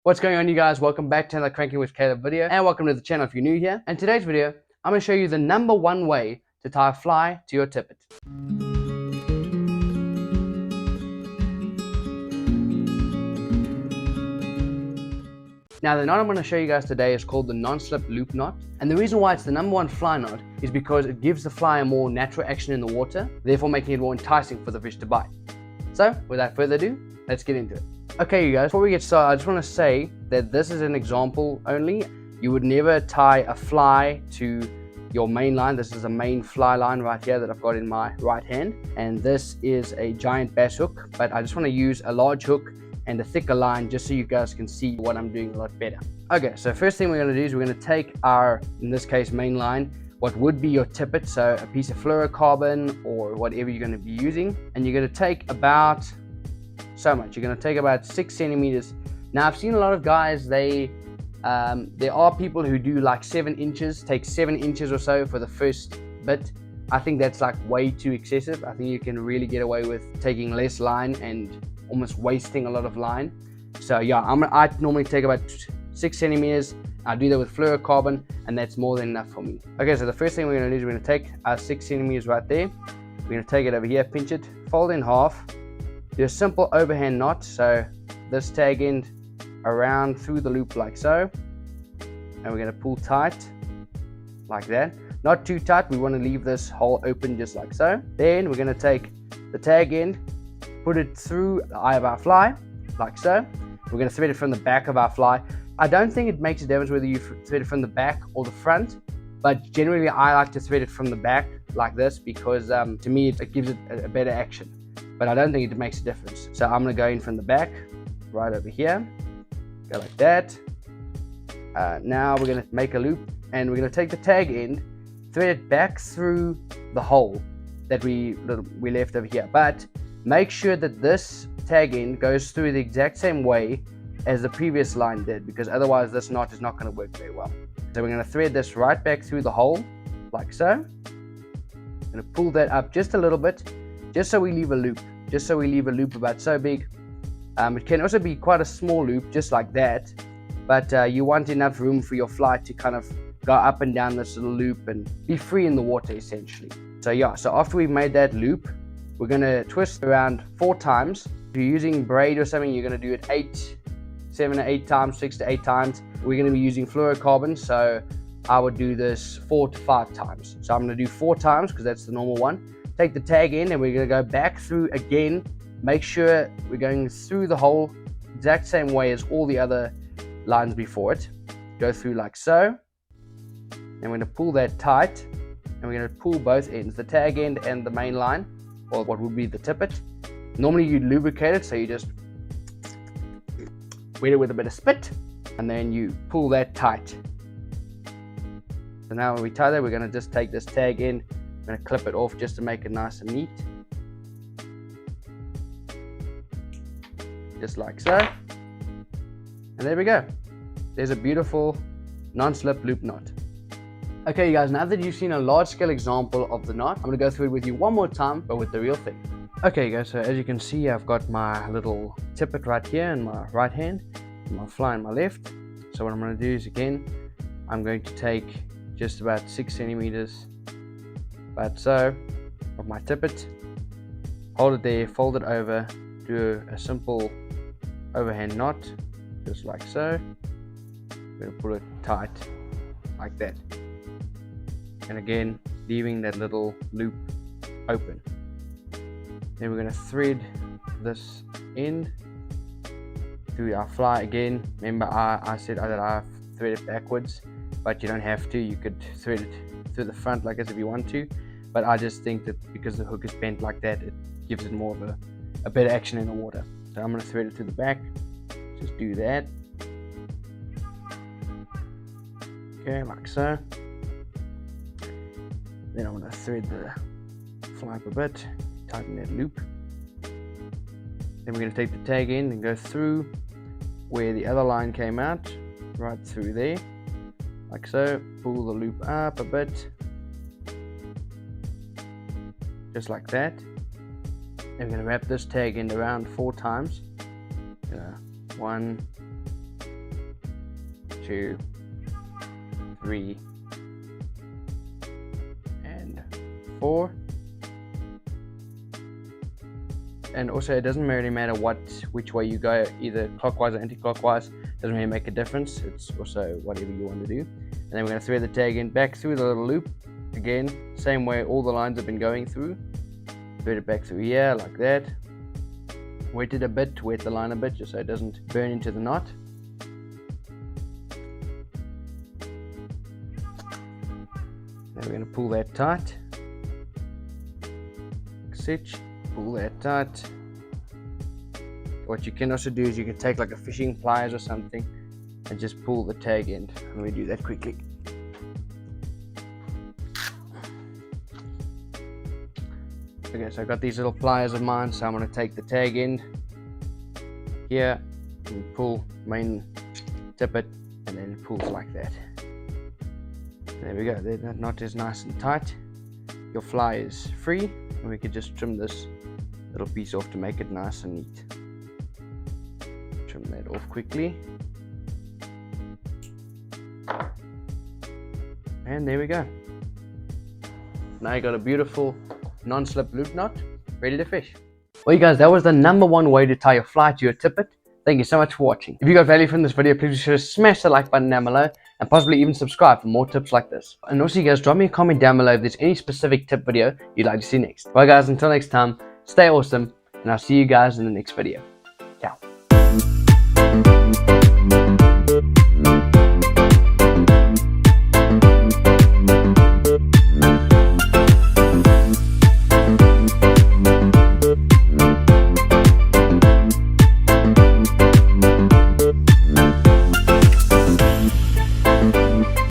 What's going on, you guys? Welcome back to another Cranking with Caleb video, and welcome to the channel if you're new here. And today's video, I'm going to show you the number one way to tie a fly to your tippet. Now, the knot I'm going to show you guys today is called the non-slip loop knot. And the reason why it's the number one fly knot is because it gives the fly a more natural action in the water, therefore making it more enticing for the fish to bite. So, without further ado, let's get into it. Okay, you guys, before we get started, I just want to say that this is an example only. You would never tie a fly to your main line. This is a main fly line right here that I've got in my right hand. And this is a giant bass hook, but I just want to use a large hook and a thicker line just so you guys can see what I'm doing a lot better. Okay, so first thing we're going to do is we're going to take our, in this case, main line, what would be your tippet, so a piece of fluorocarbon or whatever you're going to be using, and you're going to take about so much. You're going to take about 6 centimeters. Now, I've seen a lot of guys, there are people who do like 7 inches, take 7 inches or so for the first bit. I think that's like way too excessive. I think you can really get away with taking less line and almost wasting a lot of line. So yeah, I normally take about 6 centimeters. I do that with fluorocarbon, and that's more than enough for me. Okay, so the first thing we're going to do is we're going to take our 6 centimeters right there. We're going to take it over here, pinch it, fold in half, do a simple overhand knot. So this tag end around through the loop like so, and we're going to pull tight like that. Not too tight, we want to leave this hole open just like so. Then we're going to take the tag end, put it through the eye of our fly like so. We're going to thread it from the back of our fly. I don't think it makes a difference whether you thread it from the back or the front, but generally I like to thread it from the back like this because to me it gives it a better action, but I don't think it makes a difference. So I'm going to go in from the back right over here, go like that. Now we're going to make a loop, and we're going to take the tag end, thread it back through the hole that we left over here, but make sure that this tag end goes through the exact same way as the previous line did, because otherwise this knot is not going to work very well. So we're going to thread this right back through the hole like so. I'm going to pull that up just a little bit, just so we leave a loop, about so big. It can also be quite a small loop, just like that, but you want enough room for your fly to kind of go up and down this little loop and be free in the water essentially. So yeah, so after we've made that loop, we're going to twist around 4 times. If you're using braid or something, you're going to do it 7 to 8 times, 6 to 8 times. We're going to be using fluorocarbon, so I would do this 4 to 5 times. So I'm going to do 4 times because that's the normal one. Take the tag in, and we're going to go back through again. Make sure we're going through the whole exact same way as all the other lines before it. Go through like so. And we're going to pull that tight, and we're going to pull both ends, the tag end and the main line, or what would be the tippet. Normally you'd lubricate it, so you just wet it with a bit of spit, and then you pull that tight. So now when we tie that, we're going to just take this tag end, we're going to clip it off just to make it nice and neat. Just like so. And there we go. There's a beautiful non-slip loop knot. Okay, you guys, now that you've seen a large-scale example of the knot, I'm going to go through it with you one more time, but with the real thing. Okay, guys, so as you can see, I've got my little tippet right here in my right hand, and my fly in my left. So what I'm going to do is, again, I'm going to take just about 6 centimeters, about so, of my tippet, hold it there, fold it over, do a simple overhand knot, just like so. I'm going to pull it tight, like that. And again, leaving that little loop open. Then we're going to thread this end through our fly again. Remember, I said that I thread it backwards, but you don't have to. You could thread it through the front like this if you want to, but I just think that because the hook is bent like that, it gives it more of a better action in the water. So I'm going to thread it through the back. Just do that. Okay, like so. Then I'm going to thread the fly up a bit, tighten that loop. Then we're going to take the tag end and go through where the other line came out, right through there, like so. Pull the loop up a bit, just like that. And we're going to wrap this tag end around 4 times. 1, 2, 3, and 4. And also, it doesn't really matter which way you go, either clockwise or anti-clockwise. Doesn't really make a difference. It's also whatever you want to do. And then we're going to thread the tag in back through the little loop. Again, same way all the lines have been going through. Thread it back through here like that. Wet it a bit, wet the line a bit, just so it doesn't burn into the knot. Now we're going to pull that tight. Stitch. Pull that tight. What you can also do is you can take like a fishing pliers or something and just pull the tag end. Let me do that quickly. Okay, so I got these little pliers of mine, so I'm going to take the tag end here and pull main tippet, and then it pulls like that. There we go. That knot is nice and tight. Your fly is free, and we could just trim this little piece off to make it nice and neat. Trim that off quickly, and there we go. Now you got a beautiful non-slip loop knot ready to fish. Well, you guys, that was the #1 way to tie your fly to your tippet. Thank you so much for watching. If you got value from this video, please be sure to smash the like button down below and possibly even subscribe for more tips like this. And also, you guys, drop me a comment down below if there's any specific tip video you'd like to see next. Bye guys, until next time, stay awesome, and I'll see you guys in the next video.